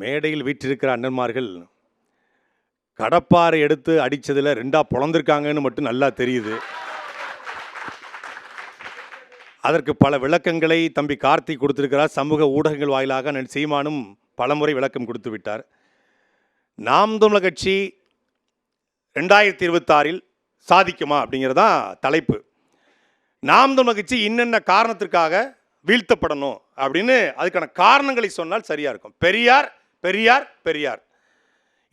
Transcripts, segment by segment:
மேடையில் வீற்றிருக்கிற அண்ணன்மார்கள் கடப்பாரை எடுத்து அடித்ததில் ரெண்டா பொழந்திருக்காங்கன்னு மட்டும் நல்லா தெரியுது. அதற்கு பல விளக்கங்களை தம்பி கார்த்திக் கொடுத்திருக்கிறார். சமூக ஊடகங்கள் வாயிலாக அண்ணன் சீமானும் பலமுறை விளக்கம் கொடுத்து விட்டார். நாம் தமிழர் கட்சி 2026 சாதிக்குமா அப்படிங்கிறதான் தலைப்பு. நாம் தமிழர் கட்சி இன்னென்ன காரணத்திற்காக வீழ்த்தப்படணும் அப்படின்னு அதுக்கான காரணங்களை சொன்னால் சரியா இருக்கும். பெரியார் பெரியார் பெரியார்.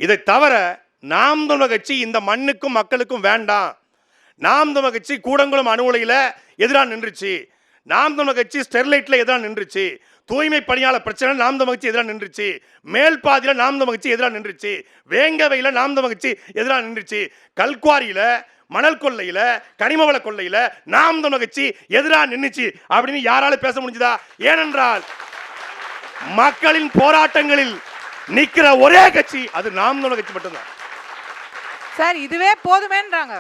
இதை தவிர நாம் தமிழர் கட்சி இந்த மண்ணுக்கும் மக்களுக்கும் வேண்டாம். நாம் தமிழர் கட்சி கூடங்குளம் அணு உலையில் எதிராக நின்றுச்சு. நாம் தமிழர் கட்சி ஸ்டெர்லைட்டில் எதிராக நின்றுச்சு. தூய்மை பணியாளர் பிரச்சனை நாம் தமிழர் கட்சி எதிராக நின்றுச்சு. மேல் பாதியில் நாம் தமிழர் கட்சி எதிராக நின்றுச்சு. வேங்கவையில் நாம் தமிழர் கட்சி எதிராக நின்றுச்சு. கல்குவாரியில், மணல் கொள்ளையில், கனிமவள கொள்ளையில் நாம் தமிழர் கட்சி எதிராக நின்றுச்சு அப்படின்னு யாராலும் பேச முடிஞ்சுதா? ஏனென்றால் மக்களின் போராட்டங்களில் நிற்கிற ஒரே கட்சி அது நாம் தமிழர் கட்சி மட்டும்தான். சார், இதுவே போதுமேன்றாங்க.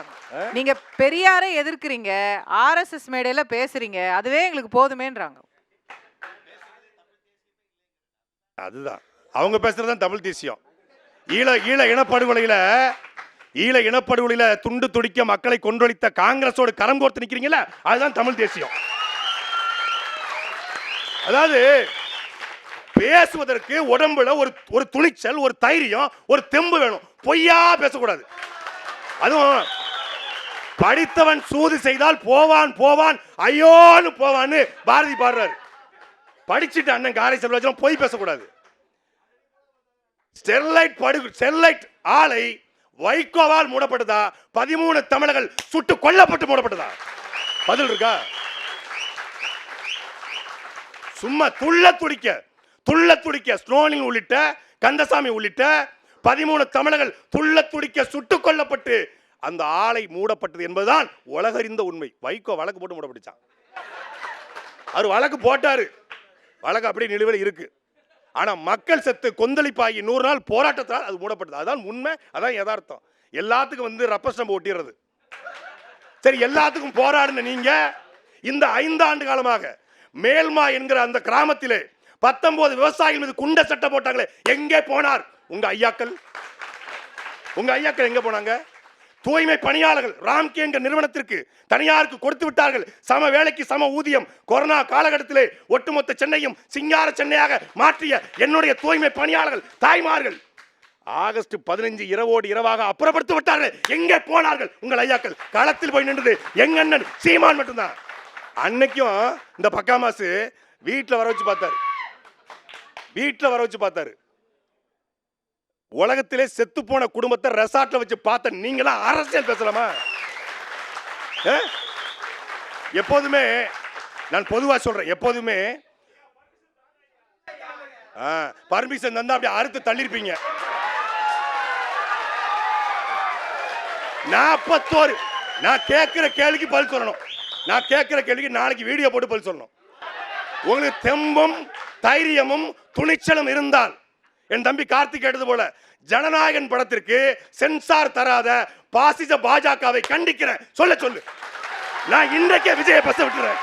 நீங்க பெரியாரை எதிர்க்கிறீங்க, ஆர்எஸ்எஸ் மேடையில பேசுறீங்க, அதுவே எங்களுக்கு போதுமேன்றாங்க. அதுதான் அவங்க பேசுறதுதான் தமிழ் தேசியம். ஈழ இனப்படுகொலையில துண்டு துடிக்க மக்களை கொன்றொழித்த காங்கிரஸோடு கரம் கோர்த்து நிக்கிறீங்களா, அதுதான் தமிழ் தேசியம். அதாவது பேசுவதற்கு உடம்புல ஒரு துணிச்சல், ஒரு தைரியம், ஒரு தெம்பு வேணும். பொய்யா பேசக்கூடாது. அதுவும் படித்தவன் சூது செய்தால் போவான் போவான் ஐயோன்னு போவான்னு பாரதி பாடுறாரு. படிச்சுட்டு அண்ணன் காரை செல்வராஜன் பொய் பேசக்கூடாது. ஸ்டெர்லைட் ஆலை வைகோவால் மூடப்பட்டதா, 13 தமிழர்கள் சுட்டு கொல்லப்பட்டு மூடப்பட்டதா? பதில் இருக்கா? சும்மா துள்ள துடிக்க ஸ்னோலிங் உள்ளிட்ட, கந்தசாமி உள்ளிட்ட 13 தமிழர்கள் துள்ள துடிக்க சுட்டுக் கொல்லப்பட்டு அந்த ஆலை மூடப்பட்டது என்பதுதான் உலகறிந்த உண்மை. வைகோ வழக்கு போட்டு மூடப்பட்டுச்சான். அவர் வழக்கு போட்டாரு, வழக்கு அப்படியே நிலுவையில் இருக்கு. ஆனா மக்கள் செத்து கொந்தளிப்பாகி 100 நாள் போராட்டத்தால் அது மூடப்பட்டது. அதான் உண்மை, அதான் யதார்த்தம். எல்லாத்துக்கும் ரப்பர் ஒட்டிடுறது. சரி, எல்லாத்துக்கும் போராடுன நீங்க இந்த 5 ஆண்டு காலமாக மேல்மா என்கிற அந்த கிராமத்திலே 19 விவசாயிகள் மீது குண்ட சட்டை போட்டாங்களே, எங்கே போனார் உங்க ஐயாக்கள்? எங்க போனாங்க? தூய்மை பணியாளர்கள் ராம்கே என்ற நிறுவனத்திற்கு தனியாருக்கு கொடுத்து விட்டார்கள். சம வேலைக்கு சம ஊதியம். கொரோனா காலகட்டத்திலே ஒட்டுமொத்த சென்னையும் சிங்கார சென்னையாக மாற்றிய என்னுடைய தூய்மை பணியாளர்கள் தாய்மார்கள் ஆகஸ்ட் 15 இரவோடு இரவாக அப்புறப்படுத்தி விட்டார்கள். எங்கே போனார்கள் உங்கள் ஐயாக்கள்? களத்தில் போய் நின்றது எங்க அண்ணன் சீமான் மட்டும்தான். அன்னைக்கும் இந்த பக்காமாசு வீட்டில் வர வச்சு பார்த்தாரு. உலகத்திலே செத்து போன குடும்பத்தை ரெசார்ட்ல வச்சு பார்த்த நீங்களா அரசியல் பேசலாமா? எப்போதுமே நான் பொதுவா சொல்றேன், எப்போதுமே பர்மிஷன் தந்தா அப்படி அறுத்து தள்ளிருப்பீங்க. 41 நான் கேட்கிற கேள்விக்கு பதில் சொல்லணும். நான் கேட்கிற கேள்விக்கு நாளைக்கு வீடியோ போட்டு பதில் சொல்லணும். உங்களுக்கு தெம்பும் தைரியமும் துணிச்சலும் இருந்தால் என் தம்பி கார்த்திக் கேட்டது போல ஜனநாயகன் படத்திற்கு சென்சார் தராத பாசிச பாஜகவை கண்டிக்கிறேன் சொல்லு. நான் இன்றைக்கே விஜயை பேச விட்டுறேன்.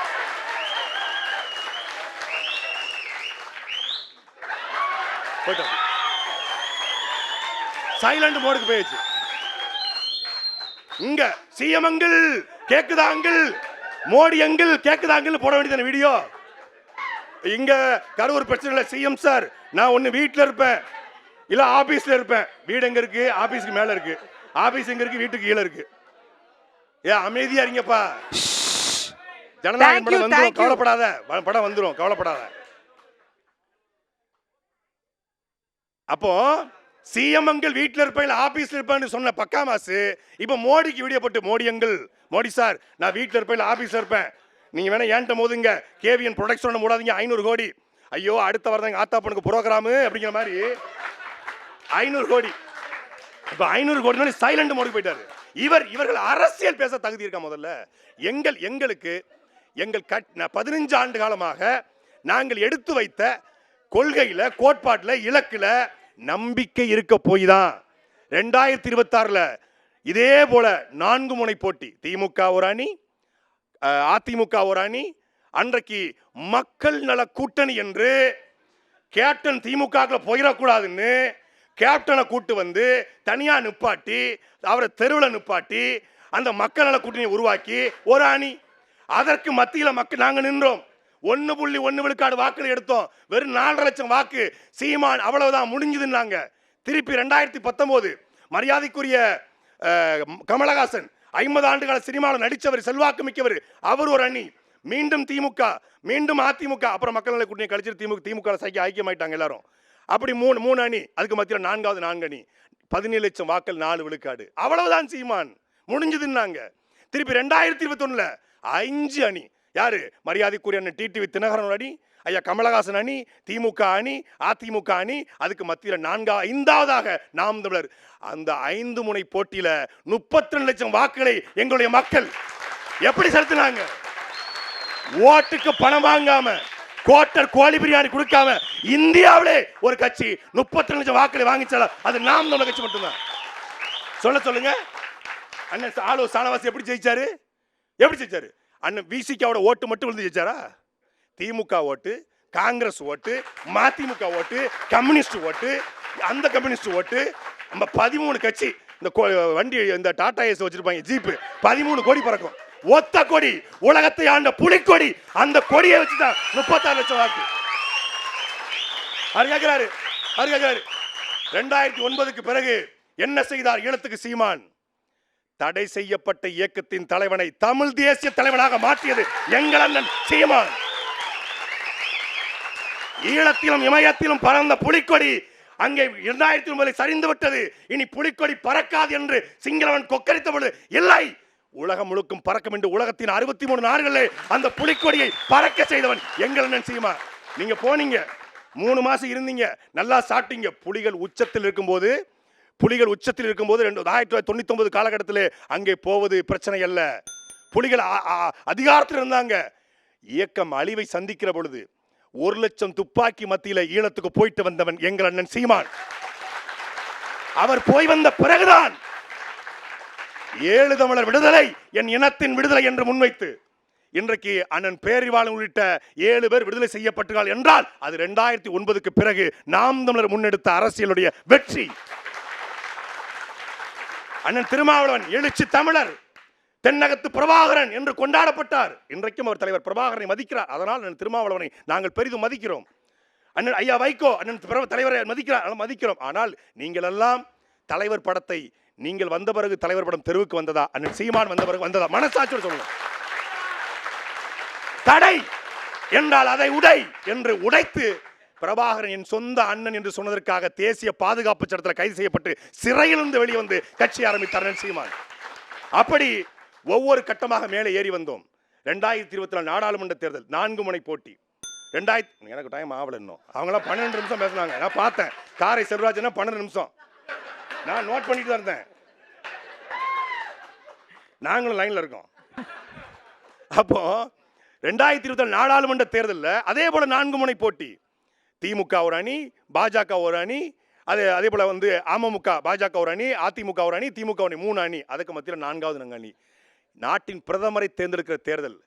சைலண்ட் மோடுக்கு போயிடுச்சு. இங்க சிஎம் அங்கிள் கேக்குதாங்கள், மோடி அங்கிள் கேக்குதாங்கள் போட வேண்டியது வீடியோ. இங்க கரூர் பிரச்சனை சிஎம் சார், நான் ஒன்னு வீட்டில் இருப்பேன் இல்ல ஆபீஸ்ல இருப்பேன். வீடு எங்க இருக்கு? ஆபீஸ்க்கு மேல இருக்கு. ஆபீஸ் எங்க இருக்கு? வீட்டுக்கு கீழே இருக்கு. அமைதியா இருங்கப்பா. ஜனநாயகம் படம் வந்துரும், கவலைப்படாத. படம் வந்துரும், கவலைப்படாத. அப்போ சிஎம் அங்கிள் வீட்டில் இருப்பேன் ஆபீஸ்ல இருப்பேன்னு சொன்ன பக்காமாசு இப்ப மோடிக்கு வீடியோ போட்டு, மோடி அங்கிள், மோடி சார், நான் வீட்டில் இருப்பேன் ஆபீஸ்ல இருப்பேன், நீங்க வேணா ஏன்ட்ட மோதுங்க, கேவிஎன் ப்ரொடக்ஷன் மூடாதீங்க, 500 கோடி. ஐயோ, அடுத்த வாரம் ஆத்தாப்பனுக்கு ப்ரோக்ராம் அப்படிங்கிற மாதிரி 500 கோடி. இப்ப 500 கோடி சைலண்ட் மோடி போயிட்டாரு. இவர்கள் அரசியல் பேச தகுதி இருக்கா? முதல்ல எங்களுக்கு 15 ஆண்டு காலமாக நாங்கள் எடுத்து வைத்த கொள்கையில, கோட்பாட்டுல, இலக்குல நம்பிக்கை இருக்க போய் தான் 2026 இதே போல 4 முனை போட்டி. திமுக ஒரு அணி, அதிமுக ஒரு அணி, அன்றைக்கு மக்கள் நல கூட்டணி என்று கேப்டன் திமுக போயிடக்கூடாதுன்னு கேப்டனை கூட்டு வந்து தனியா நிப்பாட்டி அவரை தெருவில் நிப்பாட்டி அந்த மக்கள் நல கூட்டணியை உருவாக்கி ஒரு அணி. அதற்கு மத்தியில் மக்கள் நாங்கள் நின்றோம். 1.1 விழுக்காடு வாக்குகள் எடுத்தோம். வெறும் 4.5 லட்சம் வாக்கு. சீமான் அவ்வளவுதான் முடிஞ்சதுன்னாங்க. திருப்பி 2019 மரியாதைக்குரிய கமலஹாசன் 50 ஆண்டுகால சினிமாவில் நடித்தவர், செல்வாக்கு மிக்கவர், அவர் ஒரு அணி. மீண்டும் திமுக, மீண்டும் அதிமுக, அப்புறம் மக்கள் நல கூட்டணியை கழிச்சு திமுக சைக்கிள் ஐக்கியமாயிட்டாங்க எல்லாரும். அப்படி மூணு அணி. அதுக்கு மத்தியில் 4 அணி. 17 லட்சம் வாக்கள் 4 விழுக்காடு. அவ்வளவுதான் சீமான் முடிஞ்சதுன்னாங்க. திருப்பி 2021 5 அணி. யாரு? மரியாதைக்குரிய அண்ணன் டிடிவி தினகரன் அணி, ஐயா கமலஹாசன் அணி, திமுக அணி, அதிமுக அணி, அதுக்கு மத்தியில் 5ஆவதாக நாம் தமிழர். அந்த 5 முனை போட்டியில 32 லட்சம் வாக்குகளை எங்களுடைய மக்கள் எப்படி செலுத்தினாங்க? ஓட்டுக்கு பணம் வாங்காம, கோட்டர் கோழி பிரியாணி கொடுக்காம இந்தியாவிலே ஒரு கட்சி 32 லட்சம் வாக்களை வாங்கிச்சால அது நாம் தமிழர் கட்சி மட்டும்தான். சொல்லுங்க. அண்ணன் ஆலோ சானவாசி எப்படி ஜெயிச்சாரு? எப்படி ஜெயிச்சாரு? அண்ணன் விசிகாவோட ஓட்டு மட்டும் விழுந்து ஜெயிச்சாரா? திமுக ஓட்டு, காங்கிரஸ் ஓட்டு, மதிமுக ஓட்டு, கம்யூனிஸ்ட் ஓட்டு, அந்த கம்யூனிஸ்ட் ஓட்டு, நம்ம 13 கட்சி. இந்த வண்டி, இந்த டாடா ஏஸ் வச்சிருப்பாங்க ஜீப், 13 கோடி பறக்கும். ஒத்த கொடி, உலகத்தை ஆண்ட புலிக்கொடி, அந்த கொடியை வச்சுதான் 36 லட்சம் வாக்கு. அவர் கேட்கிறாரு 2009க்கு பிறகு என்ன செய்தார் ஈழத்துக்கு சீமான்? தடை செய்யப்பட்ட இயக்கத்தின் தலைவனை தமிழ் தேசிய தலைவனாக மாற்றியது எங்கள் அண்ணன் சீமான். ஈழத்திலும் இமயத்திலும் பறந்த புலிக்கொடி அங்கே 2009 சரிந்து விட்டது. இனி புலிக்கொடி பறக்காது என்று சிங்களவன் கொக்கரித்த பொழுது இல்லை, உலகம் முழுக்கும் பறக்கும் என்று உலகத்தின் 63 நாடுகளில் அந்த புலிக்கொடியை பறக்க செய்தவன் எங்கள் அண்ணன் சீமான். நீங்க போனீங்க, 3 மாசம் இருந்தீங்க, நல்லா சாப்பிட்டீங்க. புலிகள் உச்சத்தில் இருக்கும்போது 1999 காலகட்டத்தில் அங்கே போவது பிரச்சனை அல்ல. புலிகள் அதிகாரத்தில் இருந்தாங்க. இயக்கம் அழிவை சந்திக்கிற பொழுது 1 லட்சம் துப்பாக்கி மத்தியில ஈழத்துக்கு போயிட்டு வந்தவன் எங்கள் அண்ணன் சீமான். அவர் போய் வந்த பிறகுதான் 7 தமிழர் விடுதலை, என் இனத்தின் விடுதலை என்று முன்வைத்து இன்றைக்கு அண்ணன் பேரிவாளன் உள்ளிட்ட 7 பேர் விடுதலை செய்யப்பட்டார்கள் என்றால் அது 2009க்கு பிறகு நாம் தமிழர் முன்னெடுத்த அரசியலுடைய வெற்றி. அண்ணன் திருமாவளவன் எழுச்சி தமிழர், தென்னகத்து பிரபாகரன் என்று கொண்டாடப்பட்டார். இன்றைக்கும் அவர் தலைவர் பிரபாகரனை மதிக்கிறார். அதனால் அண்ணன் திருமாவளவனை நாங்கள் பெரிதும் மதிக்கிறோம். அண்ணன் ஐயா வைகோ அண்ணன் தலைவரை மதிக்கிறோம். ஆனால் நீங்கள் எல்லாம் தலைவர் படத்தை நீங்கள் வந்த பிறகு தலைவர் படம் தெருவுக்கு வந்ததா? அண்ணன் சீமான் வந்த பிறகு வந்ததா? மனசாட்சியோடு சொல்லுங்க. தடை என்றால் அதை உடை என்று உடைத்து பிரபாகரன் என் சொந்த அண்ணன் என்று சொன்னதற்காக தேசிய பாதுகாப்பு சட்டத்தில் கைது செய்யப்பட்டு சிறையிலிருந்து வெளியே வந்து கட்சி ஆரம்பித்தார் சீமான். அப்படி ஒவ்வொரு கட்டமாக மேலே ஏறி வந்தோம். 2024 நாடாளுமன்ற தேர்தல் 4 முனை போட்டி. எனக்கு டைம் ஆகல இன்னும். அவங்களாம் 12 நிமிஷம் பேசினாங்க. நான் பார்த்தேன். காரை செல்வராஜன் 12 நிமிஷம். நான் நோட் பண்ணிட்டு தான் இருந்தேன். நாங்களும் லைன்ல இருக்கோம். அப்போ 2024 நாடாளுமன்ற தேர்தலில் அதே போல 4 முனை போட்டி. திமுக ஒரு அணி, பாஜக ஒரு அணி, அதே போல வந்து அமமுக, பாஜக ஒரு அணி, அதிமுக ஒரு அணி, திமுக ஒரு அணி, 3 அணி. அதுக்கு மத்தியில் 4வது அணி. நாட்டின் பிரதமரை தேர்ந்தெடுக்கிற தேர்தல்.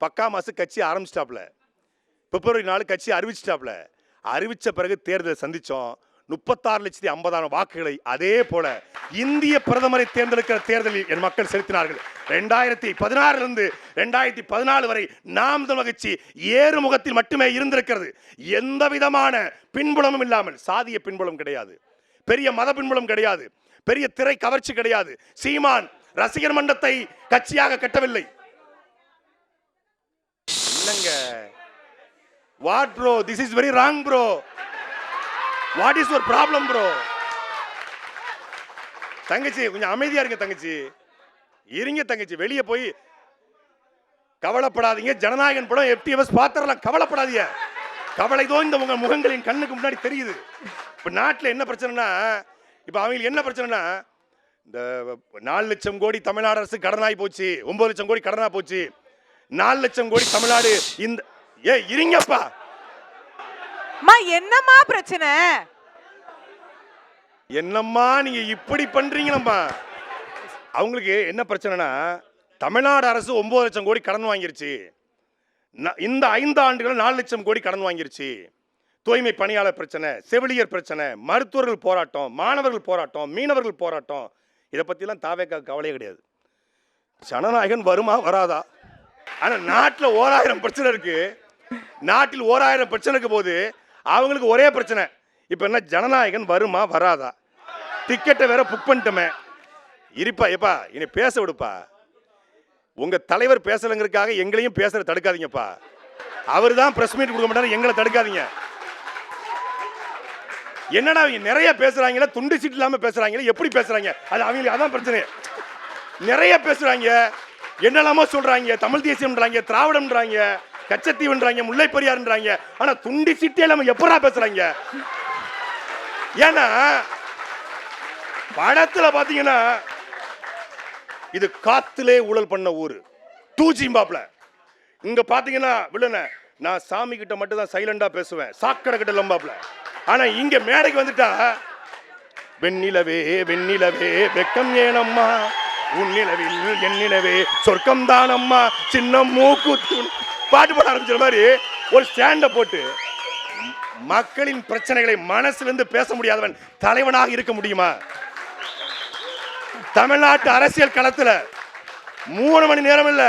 பக்கா மாசு கட்சி ஆரம்பிச்சிட்டாப்ல. பிப்ரவரி 4 கட்சி அறிவிச்சிட்டாப்ல. அறிவிச்ச பிறகு தேர்தலை சந்திச்சோம். 36,50,000 வாக்குகளை அதே போல இந்திய பிரதமரை தேர்ந்தெடுக்கிற தேர்தலில் என் மக்கள் செலுத்தினார்கள். 2016 2014 வரை நாம் தமிழர் கட்சி ஏறுமுகத்தில் மட்டுமே இருந்திருக்கிறது. எந்த விதமான பின்புலமும் இல்லாமல். சாதிய பின்புலம் கிடையாது, பெரிய மத பின்புலம் கிடையாது, பெரிய திரை கவர்ச்சி கிடையாது. சீமான் ரசிகர் மன்றத்தை கட்சியாக கட்டவில்லை. இல்லங்க, what bro, this is very wrong bro. What is your problem bro? தங்கச்சி கொஞ்சம் அமைதியா இருங்க தங்கச்சி, இருங்க தங்கச்சி. வெளியே போய் கவலைப்படாதீங்க. ஜனநாயகன் படம் FTFS பாத்திரலாம், கவலைப்படாதீங்க. கவலை தான் இந்த உங்க முகங்களின் கண்ணுக்கு முன்னாடி தெரியுது. இப்ப நாட்டில் என்ன பிரச்சனைனா, இப்ப அவங்களுக்கு என்ன பிரச்சனைனா, இந்த 4 லட்சம் கோடி தமிழ்நாடு அரசு கடனாய் போச்சு, 9 லட்சம் கோடி கடனா போச்சு, 4 லட்சம் கோடி தமிழ்நாடு. இந்த இருங்கப்பா, என்னம்மா பிரச்சனை? என்னம்மா நீங்க இப்படி பண்றீங்களம்மா? அவங்களுக்கு என்ன பிரச்சனைனா, தமிழ்நாடு அரசு 9 லட்சம் கோடி கடன் வாங்கிருச்சு. இந்த 5 ஆண்டுகள் 4 லட்சம் கோடி கடன் வாங்கிருச்சு. தூய்மை பணியாளர் பிரச்சனை, செவிலியர் பிரச்சனை, மருத்துவர்கள் போராட்டம், மாணவர்கள் போராட்டம், மீனவர்கள் போராட்டம், இதை பற்றிலாம் தாவேக்கா கவலையே கிடையாது. ஜனநாயகன் வருமா வராதா? ஆனால் நாட்டில் 1000 பிரச்சனை இருக்கு. நாட்டில் 1000 பிரச்சனை இருக்கும் போது அவங்களுக்கு ஒரே பிரச்சனை, இப்போ என்ன ஜனநாயகன் வருமா வராதா? டிக்கெட்டை வேற புக் பண்ணிட்டோமே. இருப்பா எப்பா இனி பேச விடுப்பா. உங்க தலைவர் பேசலைங்கிறதுக்காக எங்களையும் பேசுற தடுக்காதீங்கப்பா. அவர் தான் பிரஸ் மீட் கொடுக்க மாட்டாரு, எங்களை தடுக்காதீங்க. என்னடா அவங்க நிறைய பேசுறாங்களா, துண்டு சீட் இல்லாம பேசுறாங்களா, எப்படி பேசுறாங்க? அது அவங்களுக்கு அதான் பிரச்சனை. நிறைய பேசுறாங்க, என்னெல்லாமோ சொல்றாங்க, தமிழ் தேசியம்ன்றாங்க, திராவிடம்ன்றாங்க, கச்சத்தீவுன்றாங்க, முல்லை பெரியார்ன்றாங்க. ஆனா துண்டி சீட்டே இல்லாம எப்படா பேசுறாங்க? ஏன்னா படத்துல பாத்தீங்கன்னா இது காத்திலே ஊழல் பண்ண ஊரு 2G பாப்ல. இங்க பாத்தீங்கன்னா வில்லன நான் சாமி கிட்ட மட்டும் தான் சைலண்டா பேசுவேன், சாக்கடை கிட்ட லம்பாப்ல. ஆனா இங்க மேடைக்கு வந்துட்டா வெண்ணிலவே வெண்ணிலவே வெக்கம் ஏனம்மா, உன்னிலவில் என்னிலவே சொர்க்கம் தானம்மா, சின்ன மூக்குத்து பாட்டு பாட ஆரம்பிச்ச மாதிரி ஒரு ஸ்டாண்ட போட்டு மக்களின் பிரச்சனைகளை மனசிலிருந்து பேச முடியாதவன் தலைவனாக இருக்க முடியுமா? தமிழ்நாட்டு அரசியல் களத்துல 3 மணி நேரம் இல்ல,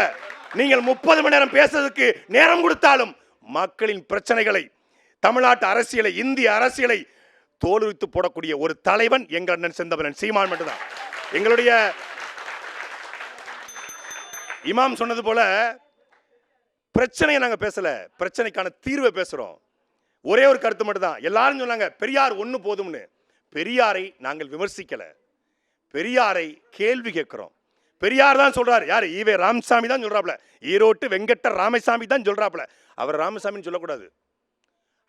நீங்கள் 30 மணி நேரம் பேசுறதுக்கு நேரம் கொடுத்தாலும் மக்களின் பிரச்சனைகளை, தமிழ்நாட்டு அரசியலை, இந்திய அரசியலை தோலுரித்து போடக்கூடிய ஒரு தலைவன் எங்கள் அண்ணன் செந்தமிழன் சீமான் மட்டும்தான். எங்களுடைய இமாம் சொன்னது போல பிரச்சனையை நாங்க பேசல, பிரச்சனைக்கான தீர்வை பேசுறோம். ஒரே ஒரு கருத்து மட்டும் தான். எல்லாரும் சொன்னாங்க பெரியார் ஒண்ணு போதும்னு. பெரியாரை நாங்கள் விமர்சிக்கல, பெரியாரை கேள்வி கேட்கிறோம். பெரியார் தான் சொல்றாரு. யாரு? ஈவே ராமசாமி தான் சொல்றாப்ல. ஈரோட்டு வெங்கட்ட ராமசாமி தான் சொல்றாப்ல. அவர் ராமசாமின்னு சொல்லக்கூடாது.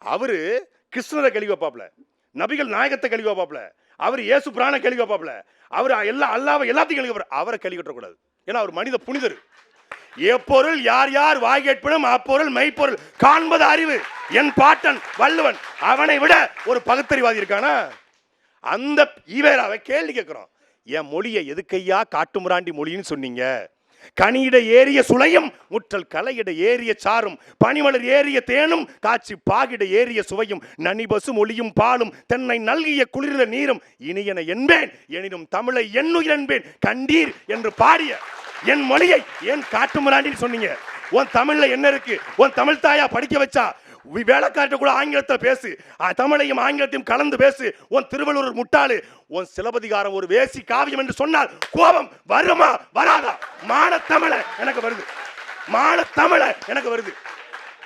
அவரு கிருஷ்ணரை கேள்வி வைப்பாப்ல, நபிகள் நாயகத்தை கேள்வி வைப்பாப்ல, அவர் இயேசு பிரான கேள்வி வைப்பாப்ல, அவர் அல்லாஹ்வை எல்லாத்தையும் கேள்வி வைப்பார். அவரை கேள்வி கட்டக்கூடாது. ஏன்னா அவர் மனித புனிதர். எப்பொருள் யார் யார் வாய் கேட்பினும் அப்பொருள் மெய்ப்பொருள் காண்பது அறிவு. என் பாட்டன் வள்ளுவன் அவனை விட ஒரு பகுத்தறிவாதி இருக்கானா? அந்த ஈவேராவை கேள்வி கேட்கிறோம். என் மொழியை எதுக்கையா காட்டுமிராண்டி மொழின்னு சொன்னீங்க? கனியிட ஏறிய சுளையும் முற்றல் கலையிட ஏறிய சாரும் பனிமலர் ஏறிய தேனும் காட்சி பாகிட ஏறிய சுவையும் நனிபசு மொழியும் பாலும் தென்னை நல்கிய குளிர நீரும் இனியன என்பேன் எனினும் தமிழை என்னுயிர் என்பேன் கண்டீர் என்று பாடிய என் மொழியை ஏன் காட்டுமிராண்டின்னு சொன்னீங்க? உன் தமிழ்ல என்ன இருக்கு? உன் தமிழ் தாயா படிக்க வச்சா? வேலைக்காட்ட கூட ஆங்கிலத்தில் பேசு, தமிழையும் ஆங்கிலத்தையும் கலந்து பேசு. உன் திருவள்ளுவர் முட்டாளு, உன் சிலப்பதிகாரம் ஒரு வேசி காவியம் என்று சொன்னால் கோபம் வருமா வராதா? மானத்தமிழ எனக்கு வருது, மானத்தமிழ எனக்கு வருது.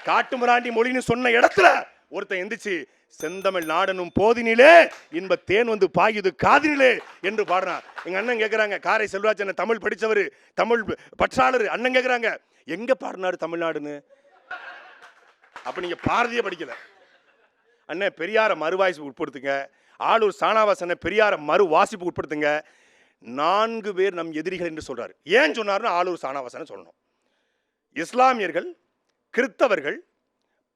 காட்டுமிராண்டி மொழின்னு சொன்ன இடத்துல ஒருத்தன் எந்திரிச்சு செந்தமிழ் நாடனும் போதினிலே இன்ப தேன் வந்து பாயுது காதினிலே என்று பாடுறான். எங்க அண்ணன் கேட்கிறாங்க, காரை செல்வராஜ் அண்ணன் தமிழ் படிச்சவர், தமிழ் பற்றாளர். அண்ணன் கேட்கிறாங்க, எங்க பாடினாரு தமிழ்நாடுன்னு? அப்ப நீங்க பாரதிய படிக்கல. அண்ணன் பெரியார மறுவாய்ப்பு உட்படுத்துங்க. ஆளூர் சாணாவாசன பெரியார மறு வாசிப்பு உட்படுத்துங்க. 4 பேர் நம் எதிரிகள் என்று சொல்றாரு. ஏன் சொன்னாருன்னு ஆளூர் சாணாவாசன சொல்லணும். இஸ்லாமியர்கள், கிறிஸ்தவர்கள்,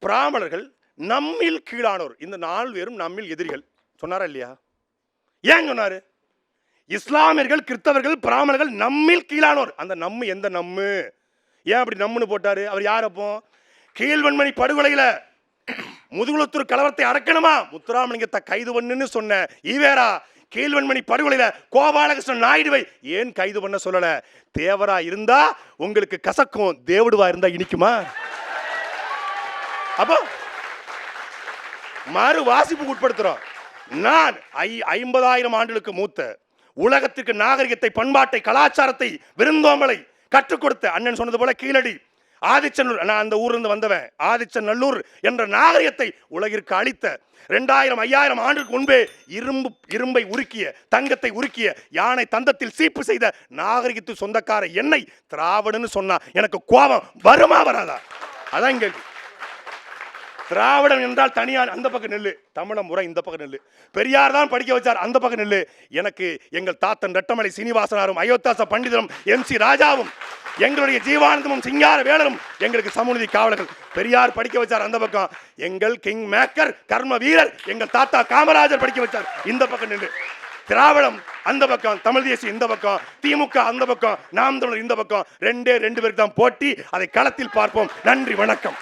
பிராமணர்கள் நம்மில் கீழானோர், இந்த 4 பேரும் நம்மில் எதிரிகள் சொன்னாரா இல்லையா? ஏன் சொன்னாரு? இஸ்லாமியர்கள், கிறிஸ்தவர்கள், பிராமணர்கள் நம்மில் கீழானோர். அந்த நம்ம எந்த நம்ம? ஏன் அப்படி நம்மன்னு போட்டாரு? அவர் யார்? அப்போ கீழ்வன்மணி படுகொலையில முதுகுளத்தூர் கலவரத்தை அடக்கணுமா, முத்துராமலிங்கத்தை கைது பண்ணுன்னு சொன்ன ஈவேரா கீழ்வன்மணி படுகொலையில கோபாலகிருஷ்ணன் நாயுடுவை ஏன் கைது பண்ண சொல்லல? தேவரா இருந்தா உங்களுக்கு கசக்கும், தேவடுவா இருந்தா இனிக்குமா? அப்போ மறு வாசிப்புக்கு உட்படுத்துறோம். நான் 50,000 ஆண்டுகளுக்கு மூத்த உலகத்திற்கு நாகரிகத்தை, பண்பாட்டை, கலாச்சாரத்தை, விருந்தோம்பலை கற்றுக் கொடுத்த அண்ணன் சொன்னது போல கீழடி ஆதிச்சநல்லூர், நான் அந்த ஊர்ல வந்தவன், ஆதிச்சநல்லூர் என்ற நாகரிகத்தை உலகிற்கு அளித்த 2000 5000 ஆண்டுக்கு முன்பே இரும்பை உருக்கிய, தங்கத்தை உருக்கிய, யானை தந்தத்தில் சீப்பு செய்த நாகரிகத்து சொந்தக்கார என்னை திராவிடன்னு சொன்னா எனக்கு கோபம் வருமா வராதா? அதான் கேள்வி. திராவிடம் என்றால் தனியார் அந்த பக்கம் நெல்லு, தமிழ முறை இந்த பக்கம் நெல்லு. பெரியார் தான் படிக்க வச்சார், அந்த பக்கம் நெல்லு. எனக்கு எங்கள் தாத்தன் ரெட்டமலை சீனிவாசனாரும், அயோத்தாச பண்டிதரும், MC ராஜாவும், எங்களுடைய ஜீவானந்தமும், சிங்கார வேலரும் எங்களுக்கு சமூகநீதி காவலர்கள். பெரியார் படிக்க வச்சார் அந்த பக்கம். எங்கள் கிங் மேக்கர், கர்ம வீரர் எங்கள் தாத்தா காமராஜர் படிக்க வச்சார் இந்த பக்கம் நெல்லு. திராவிடம் அந்த பக்கம், தமிழ் தேசியம் இந்த பக்கம், திமுக அந்த பக்கம், நாம் தமிழர் இந்த பக்கம். 2 பேருக்கு தான் போட்டி. அதை களத்தில் பார்ப்போம். நன்றி, வணக்கம்.